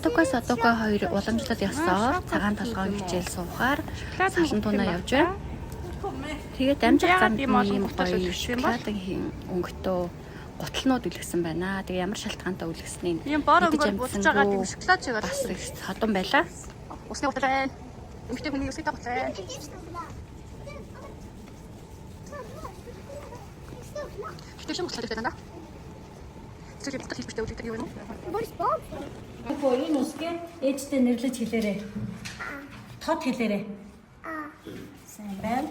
Сатока хоёр уламжлал ёсоор цагаан толгойн хичээл суухаар салан тунаа явж байна. Тэгээд амжилт замд ийм гоё шоколадын өнгөтэй гутлнууд үлгсэн байна. Тэгээ ямар шалтгаантай үлгсэнийг мэдэж амжсан юм шоколад чигээр бас их содон байлаа. Усны гутал байна. Эмэгтэй хүний усны гутал байна. Хитэж юм гутал байна. Зөвхөн гутал хийх биштэй үлдэх юм уу? Борис боо. Энэ үсгээ ээжтэй нэрлэж хэлээрэй. Тод хэлээрэй. Сайн байна.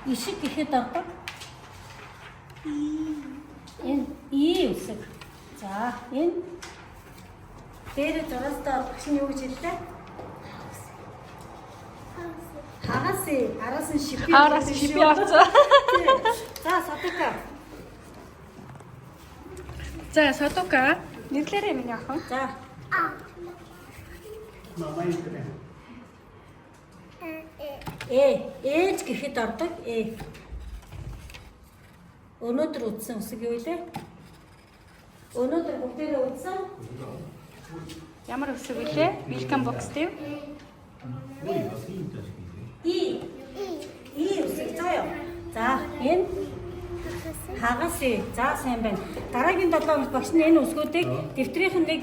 Ишиг гэхэд ордог. Энэ үсэг. За, энэ дээр зураастаа багш нь юу гэж хэллээ? Араас нь шипи орцоо. За, Сатока. За, Сатока. Нэрлээрэй миний охин. За. Ээж гэхэд ордог. Өнөөдөр үтсэн үсэг юу вэ? Өнөөдөр бүгдээрээ үтсэн. Ямар үсэг вүлээ? Welcome box тийм. Үсэг заяа. За, энэ хагас. За, сайн байна. Дараагийн 7 хоног багш нь энэ үсгүүдийг дэвтрийнх нь нэг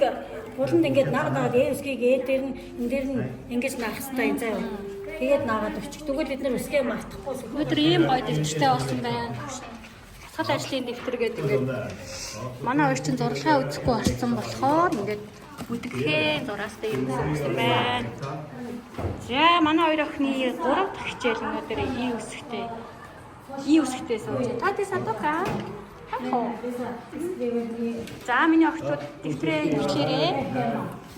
буланд ингээд наагаад үсгийг дээр нь энэ дээр нь ингэж наах хэрэгтэй юм заяа. Тэгээд наагаад өччих. Тэгвэл бид нар үсгээ мартахгүй. Өдөр ийм гоё дэвтэртэй болсон байна. Хасгал ажлын дэвтэр гэдэг ингээд манай хоёр чинь зурглаа үзэхгүй орсон болохоор ингээд бүдгхэн зураастай юм үзсэн байна. За манай хоёр охины 3 дахь хичээл өнөөдөр үсгтэй сууж байна. Та тий Сатока. За миний охтууд дэвтрээ нэвчлээрээ.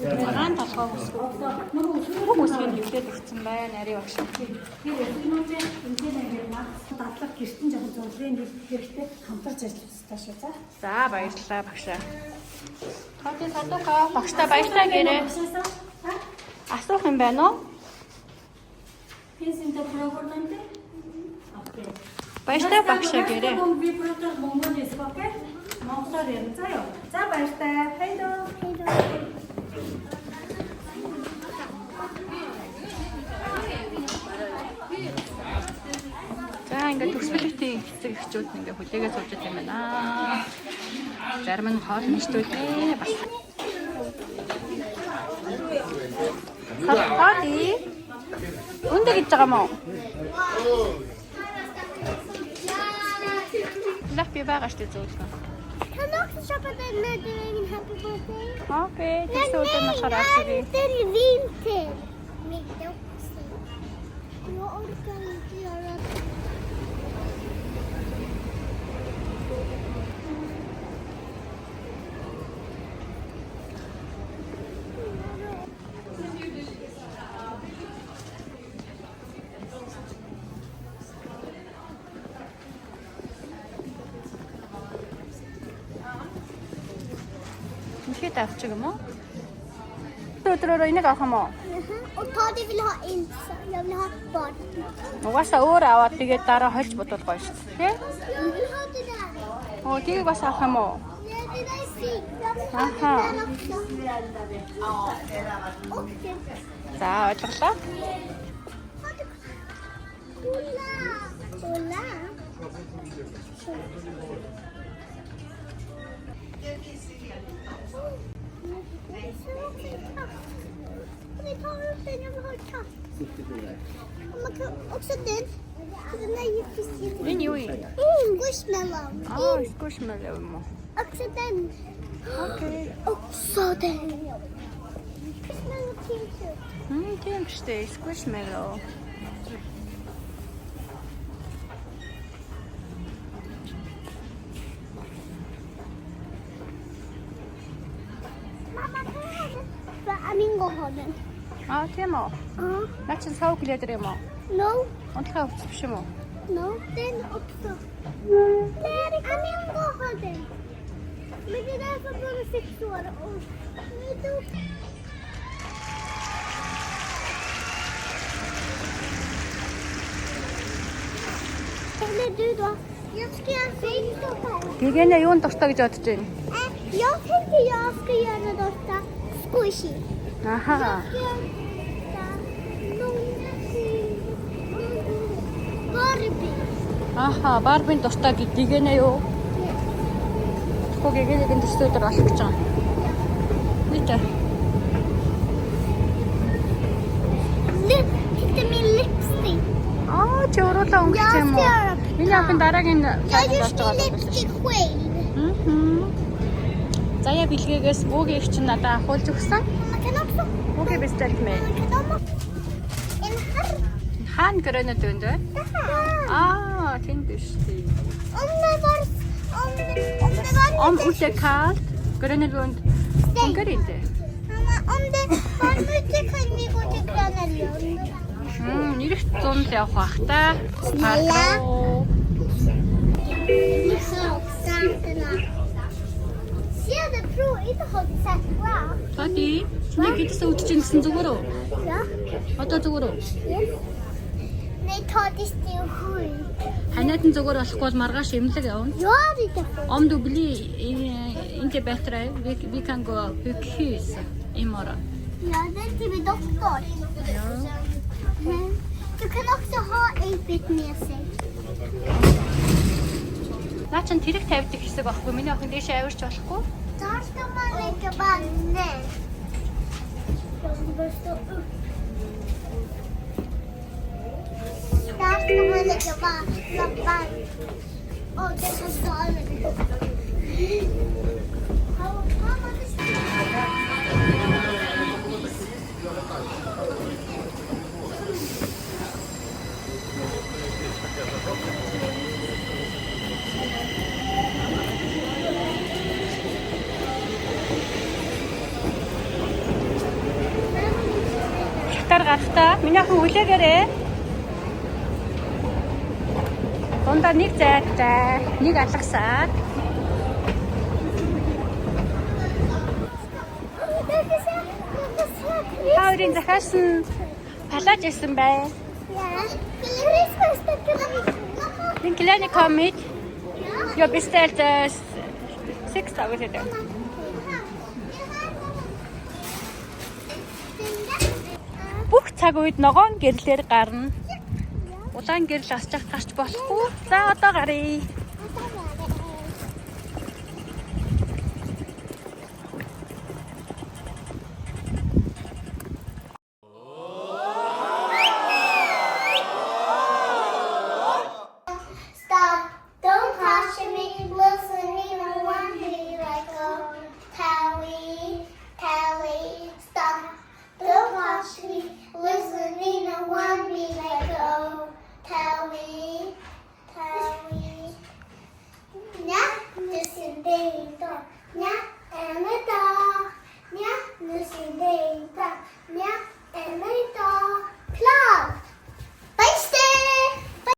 Цагаан толгой бүх үсгийн дэвтэр өгсөн байна. Ари багш. Дадлаг гэртэн жоохон зургийн хэрэгтэй хамтарч ажиллах шүү. За баярлалаа багшаа. Тооны Сатока багштай баярлалаа гэрээ. Асуух юм байна уу? Пенсентэй програмд дээ. Окей. Баярлалаа багшаа гэрээ. Би протокол Монгол хэлсэн окей. Монголоор ярина заяа. За баярлалаа. Хайдоо. За ингээд төсвөлтийн хэсэг эхчүүд ингээд хүлээгээ сууж байгаа юм байна. Зарим нь хоол нэртүүлээ бас. Хатади. Үндэ гэж байгаа мó? Лах би багаш тэ зөөлгөө. Танах шапатад мэдэрийн happy birthday. Окей, тэсүүдэн нашараа авчирээ. Тэр винтэ. Мэдээ. Юу оркан яра. Ихэд авчих юм уу? Өдрөөр энийг авах юм уу? Och Tadi vill ha inte. Jag vill ha barn. Угаасаа өөр аваад тэгээд дараа хольж бодвол гоё шүү дээ. Jag vill ha det där. Оо тийг бас авах юм уу? Nej, det där är fint. Jag vill ha Aha. det där också. Och det. За ойлголоо. Ulla. Ulla. Vi tar upp den, jag vill ha katt. Och man kan också den. Den där jättefin. Энэ юу юм? Squishmallow. Squishmallow юм уу? Också den. Окей. Också den. Squishmallow t-shirt. Тийм шүү дээ. Squishmallow. Mamma, kan jag ha den? För Amingo har den. Тийм үү? Наа чи сав гэлээд юм уу? No, Унтахаа өвч биш юм уу? no, den också. Nej, Amingo har den. Men det är därför bara 6 år. Och nu dog. Vad blev du då? Jag ska göra fint. Гэгэнэ юунд дуртай гэж бодож байна? Jag tänkte jag ska göra Dorta squishy. Аха. Barbie. Аха, Барбин дуртай гэгэнэ юу? Тэгэхгүй гэгэнэгийн төсөө дээр болох гэж байгаа. Нийтээ. Titta min lipstick. Аа, чи уруулаа өнгөрч юм уу? Миний ахын дараагийн Jag цааш gör болж байгаа min lipstick själv. Заяа бэлгээс бөөгийн их чинь надад ахуулж өгсөн. Man kan också... Бөөгийн beställt mig. Man kan också... En här. Хаан гэрэнэ дөндөө? Det här. Аа, тэнд биш тий. Om det var... Om ute kallt, gröna lund. Funkar det inte? Mamma, om det var mycket kan vi gå till Gröna Lund. Нэрх 100 явах бах та. Спаркло. Ser du, prov inte har du sett bra. Тати, чиний гэдсэн үдчихсэн зүгээр үү? Ja. Одоо зүгээр үү? Yes. Nej, ta det stil sju. Ханиатын зүгээр болохгүй бол маргааш эмнэлэг явна. Ja, det är det. Om du blir inte bättre, vi kan gå sjukhus imorgon. Ja, det är till doktor. Ja. Men du kan också ha Apit med sig. Наа чин тэрэг тавьдаг хэсэг байхгүй. Миний охин дэше авирч болохгүй. Där ska man lägga banden. De bör stå upp. Där ska man lägga band. Och det kan stå över. Хятар гарахтаа миний охин хүлээгээрээ. Дундаа нэг зайтай, нэг алгасаад. Хаурын захаас нь палаж исэн бай. Ja. Christmas tycker Den kleine kommit. Jag beställde 6 dagar sedan. Бүх цаг үед ногоон гэрлэр гарна. Улаан гэрэл асчих гарч болохгүй. За одоо гаръя. Stop, don't touch me, listen me, no one me like a tally. Stop, don't touch me, listen me, no one me like a tally. Not just a day.